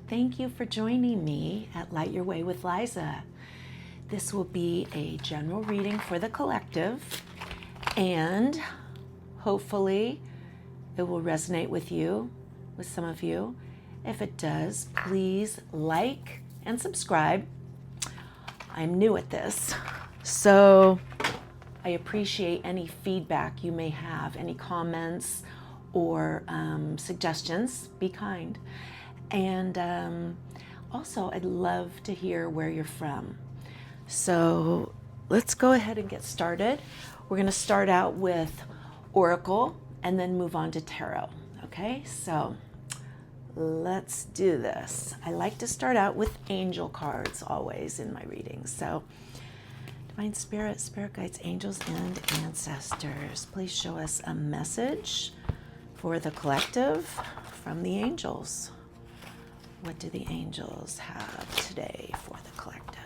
Thank you for joining me at Light Your Way with Liza. This will be a general reading for the collective, and hopefully it will resonate with you, with some of you. If it does, please like and subscribe. I'm new at this, so I appreciate any feedback you may have, any comments or suggestions. Be kind. And also, I'd love to hear where you're from. So let's go ahead and get started. We're going to start out with Oracle and then move on to Tarot. Okay, so let's do this. I like to start out with angel cards always in my readings. So Divine Spirit, Spirit Guides, Angels, and Ancestors, please show us a message for the collective from the angels. What do the angels have today for the collective?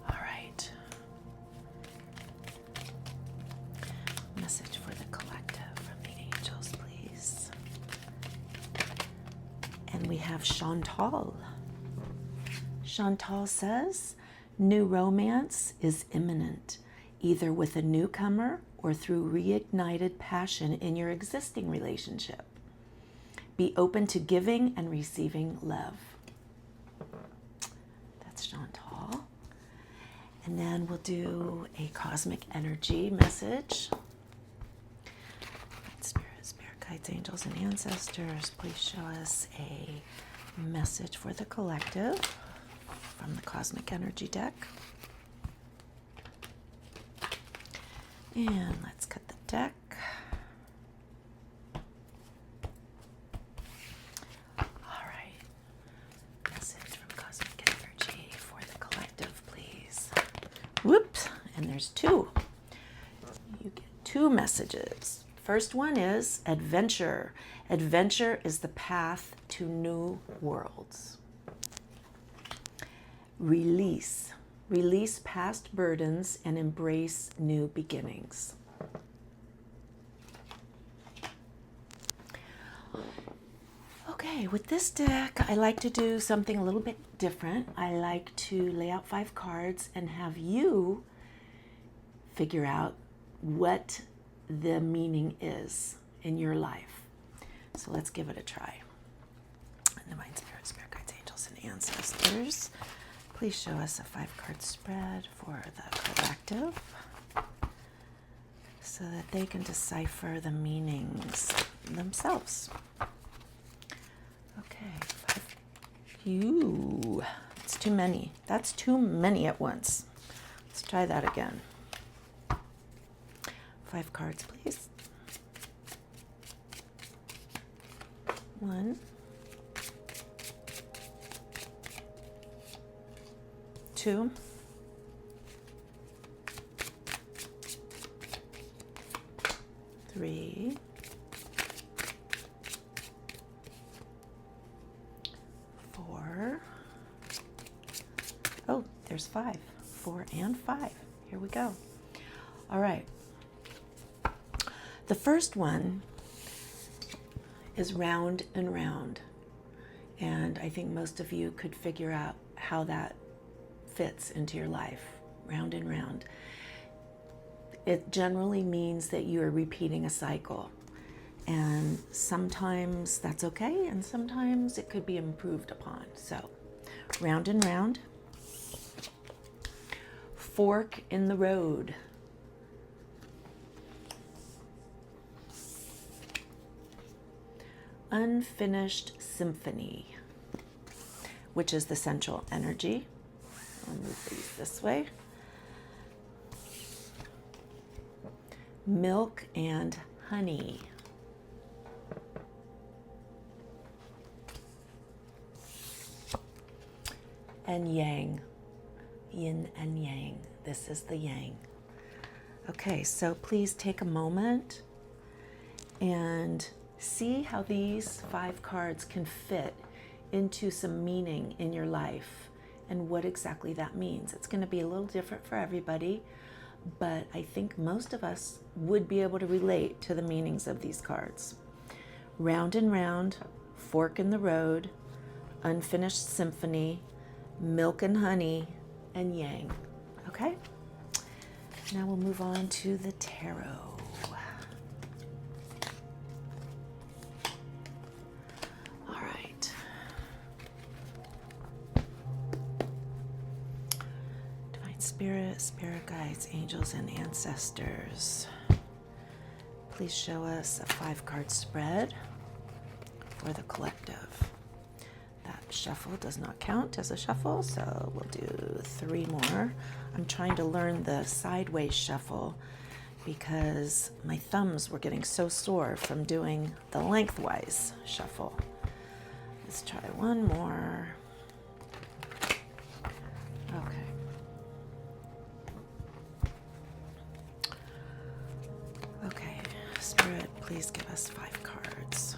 All right. Message for the collective from the angels, please. And we have Chantal. Chantal says, new romance is imminent, either with a newcomer or through reignited passion in your existing relationship. Be open to giving and receiving love. That's Chantal. And then we'll do a cosmic energy message. Spirit Guides, Angels, and Ancestors, please show us a message for the collective from the cosmic energy deck. And let's cut the deck. All right. Message from cosmic energy for the collective, please. Whoops. And there's two. You get two messages. First one is adventure. Adventure is the path to new worlds. Release. Release past burdens and embrace new beginnings. Okay, with this deck, I like to do something a little bit different. I like to lay out 5 cards and have you figure out what the meaning is in your life. So let's give it a try. Divine Spirit, Spirit Guides, Angels, and Ancestors, please show us a 5-card spread for the collective so that they can decipher the meanings themselves. Okay, 5. Ew, it's too many. That's too many at once. Let's try that again. 5 cards, please. 1, 2, 3, 4. Oh, there's 5. 4 and 5. Here we go. All right. The first one is round and round. And I think most of you could figure out how that fits into your life, round and round. It generally means that you are repeating a cycle, and sometimes that's okay, and sometimes it could be improved upon. So, round and round. Fork in the road. Unfinished symphony, which is the central energy. I'll move these this way. Milk and honey. And yang. Yin and yang. This is the yang. Okay, so please take a moment and see how these 5 cards can fit into some meaning in your life and what exactly that means. It's going to be a little different for everybody, but I think most of us would be able to relate to the meanings of these cards. Round and Round, Fork in the Road, Unfinished Symphony, Milk and Honey, and Yang. Okay? Now we'll move on to the tarot. All right. Divine Spirit, Spirit Guides, Angels, and Ancestors. Please show us a 5-card spread for the collective. That shuffle does not count as a shuffle, so we'll do 3 more. I'm trying to learn the sideways shuffle because my thumbs were getting so sore from doing the lengthwise shuffle. Let's try one more. Okay. Okay, Spirit, please give us 5 cards.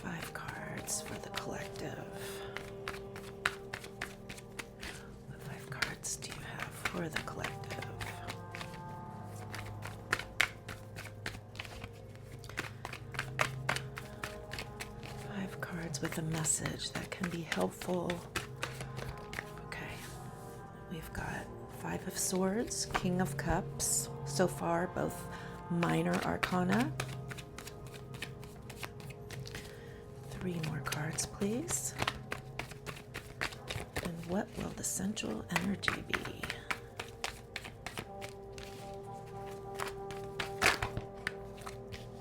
5 cards for the collective. What 5 cards do you have for the collective? 5 cards with a message that can be helpful. Okay, we've got 5 of Swords, King of Cups. So far, both minor arcana. 3 more cards, please. And what will the central energy be?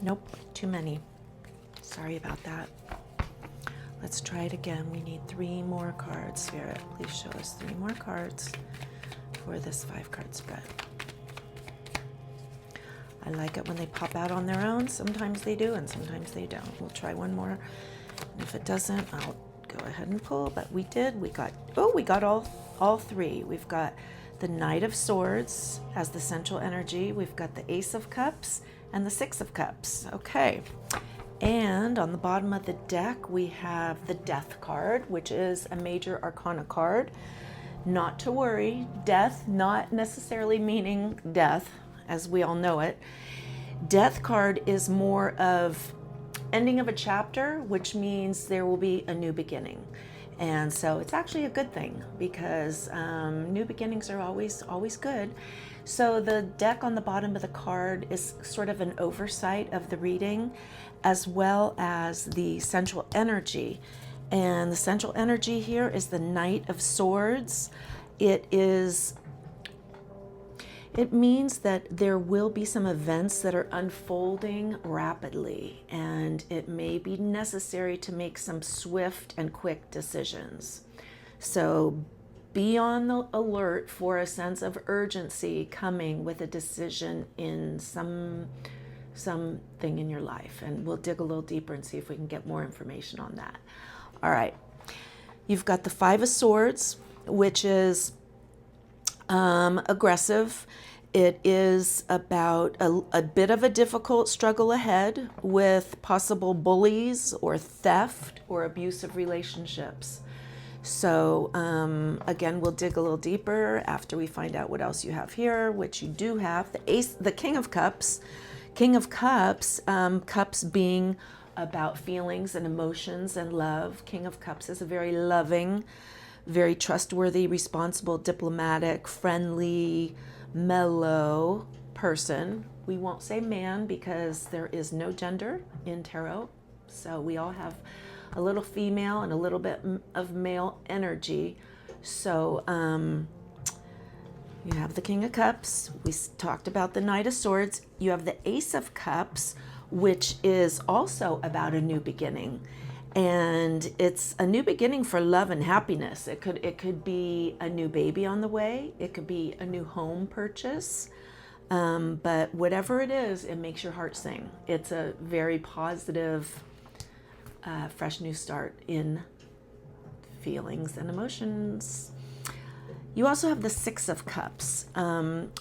Nope, too many. Sorry about that. Let's try it again. We need 3 more cards. Spirit, please show us 3 more cards for this 5-card spread. I like it when they pop out on their own. Sometimes they do and sometimes they don't. We'll try one more. And if it doesn't, I'll go ahead and pull. But we did. We got all 3. We've got the Knight of Swords as the central energy. We've got the Ace of Cups and the 6 of Cups. Okay. And on the bottom of the deck, we have the Death card, which is a major arcana card. Not to worry, death not necessarily meaning death, as we all know it. Death card is more of ending of a chapter, which means there will be a new beginning. And so it's actually a good thing because new beginnings are always good. So the deck on the bottom of the card is sort of an oversight of the reading, as well as the central energy. And the central energy here is the Knight of Swords. It means that there will be some events that are unfolding rapidly, and it may be necessary to make some swift and quick decisions. So be on the alert for a sense of urgency coming with a decision in something in your life, and we'll dig a little deeper and see if we can get more information on that. All right, you've got the 5 of Swords, which is aggressive. It is about a bit of a difficult struggle ahead with possible bullies or theft or abusive relationships. So again, we'll dig a little deeper after we find out what else you have here, which you do have. The King of Cups. King of Cups, cups being about feelings and emotions and love. King of Cups is a very loving, very trustworthy, responsible, diplomatic, friendly, mellow person. We won't say man because there is no gender in tarot. So we all have a little female and a little bit of male energy. So you have the King of Cups. We talked about the Knight of Swords. You have the Ace of Cups, which is also about a new beginning. And it's a new beginning for love and happiness. It could be a new baby on the way. It could be a new home purchase. But whatever it is, it makes your heart sing. It's a very positive, fresh new start in feelings and emotions. You also have the 6 of Cups,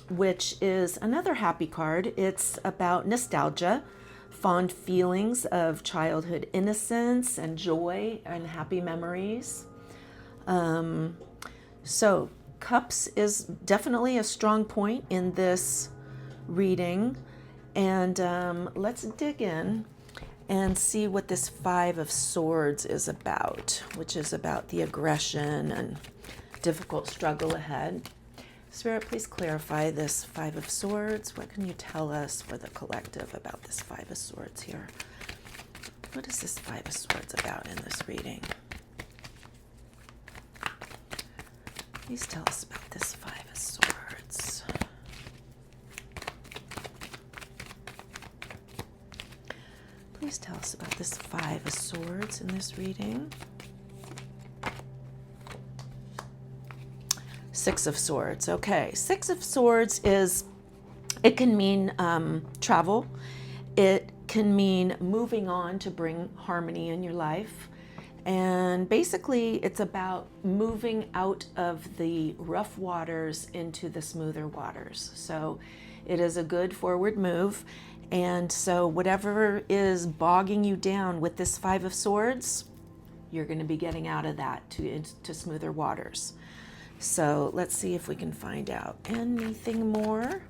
which is another happy card. It's about nostalgia, fond feelings of childhood innocence and joy and happy memories. So Cups is definitely a strong point in this reading. And let's dig in and see what this Five of Swords is about, which is about the aggression and difficult struggle ahead. Spirit, please clarify this Five of Swords. What can you tell us for the collective about this Five of Swords here? What is this Five of Swords about in this reading? Please tell us about this Five of Swords. Please tell us about this Five of Swords in this reading. Six of Swords. Okay, Six of Swords is, it can mean travel. It can mean moving on to bring harmony in your life. And basically, it's about moving out of the rough waters into the smoother waters. So it is a good forward move. And so whatever is bogging you down with this Five of Swords, you're going to be getting out of that to smoother waters. So let's see if we can find out anything more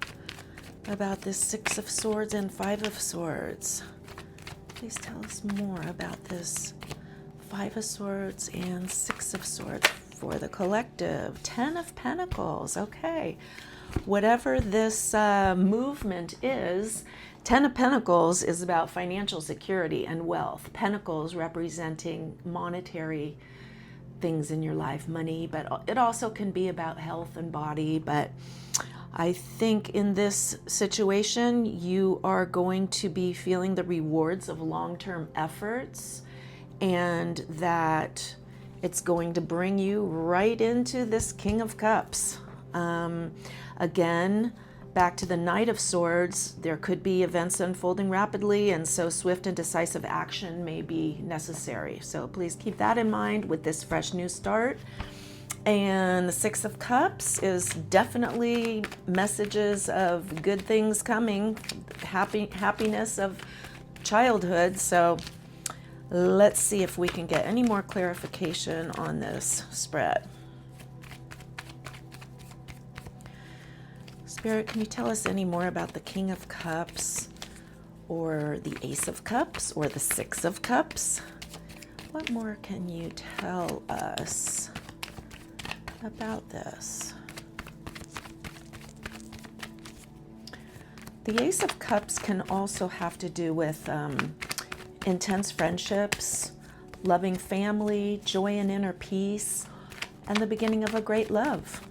about this Six of Swords and Five of Swords. Please tell us more about this Five of Swords and Six of Swords for the collective. Ten of Pentacles. Okay. Whatever this movement is, Ten of Pentacles is about financial security and wealth. Pentacles representing monetary things in your life, money, but it also can be about health and body. But I think in this situation, you are going to be feeling the rewards of long-term efforts, and that it's going to bring you right into this King of Cups. Again, back to the Knight of Swords, there could be events unfolding rapidly, and so swift and decisive action may be necessary. So please keep that in mind with this fresh new start. And the Six of Cups is definitely messages of good things coming, happiness of childhood. So let's see if we can get any more clarification on this spread. Spirit, can you tell us any more about the King of Cups, or the Ace of Cups, or the Six of Cups? What more can you tell us about this? The Ace of Cups can also have to do with intense friendships, loving family, joy and inner peace, and the beginning of a great love.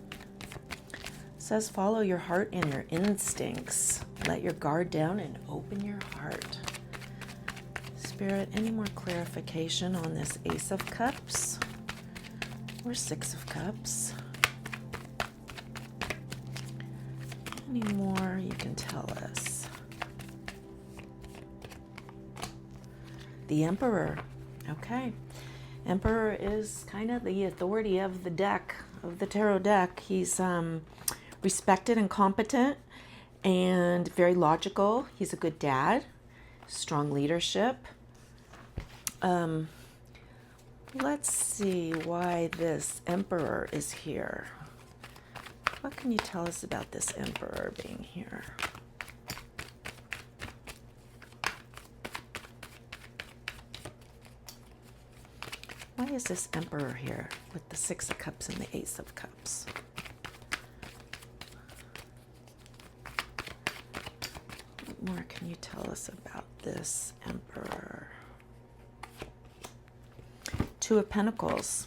It says follow your heart and your instincts. Let your guard down and open your heart. Spirit, any more clarification on this Ace of Cups or Six of Cups? Any more you can tell us? The Emperor. Okay. Emperor is kind of the authority of the deck, of the tarot deck. He's respected and competent and very logical. He's a good dad, strong leadership. Let's see why this Emperor is here. What can you tell us about this Emperor being here? Why is this Emperor here with the Six of Cups and the Ace of Cups? What more can you tell us about this Emperor? Two of Pentacles.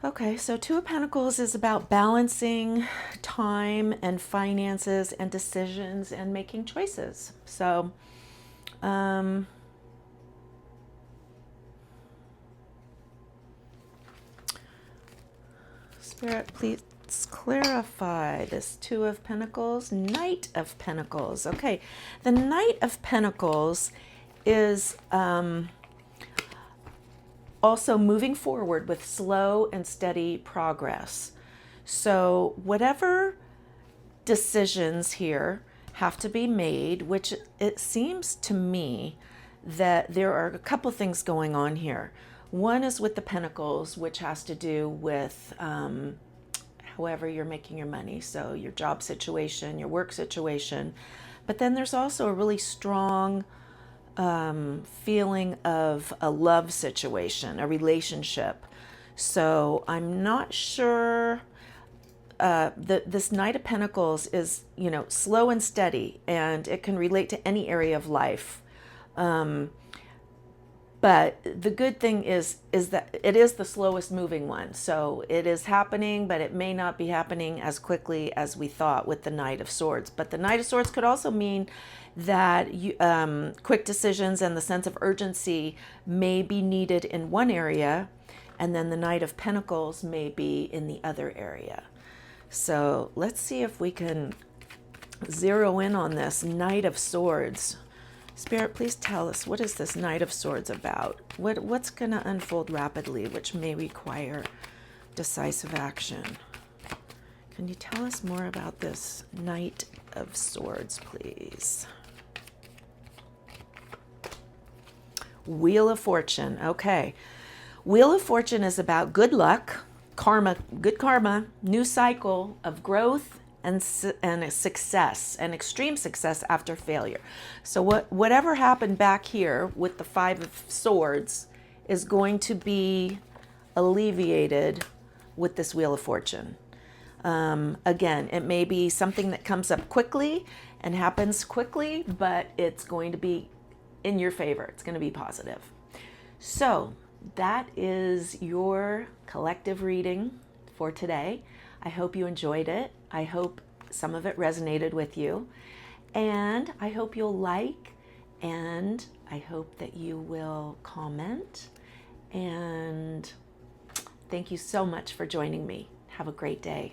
Okay, so Two of Pentacles is about balancing time and finances and decisions and making choices. So, Spirit, please clarify this Two of Pentacles, Knight of Pentacles. Okay, the Knight of Pentacles is also moving forward with slow and steady progress. So whatever decisions here have to be made, which it seems to me that there are a couple things going on here. One is with the Pentacles, which has to do with however you're making your money. So your job situation, your work situation. But then there's also a really strong feeling of a love situation, a relationship. So I'm not sure. This Knight of Pentacles is, slow and steady, and it can relate to any area of life. But the good thing is that it is the slowest moving one. So it is happening, but it may not be happening as quickly as we thought with the Knight of Swords. But the Knight of Swords could also mean that quick decisions and the sense of urgency may be needed in one area, and then the Knight of Pentacles may be in the other area. So let's see if we can zero in on this Knight of Swords. Spirit, please tell us, what is this Knight of Swords about? What's going to unfold rapidly, which may require decisive action? Can you tell us more about this Knight of Swords, please? Wheel of Fortune. Okay. Wheel of Fortune is about good luck, karma, good karma, new cycle of growth, and a success, an extreme success after failure. So whatever happened back here with the Five of Swords is going to be alleviated with this Wheel of Fortune. Again, it may be something that comes up quickly and happens quickly, but it's going to be in your favor. It's going to be positive. So that is your collective reading for today. I hope you enjoyed it. I hope some of it resonated with you. And I hope you'll like, and I hope that you will comment. And thank you so much for joining me. Have a great day.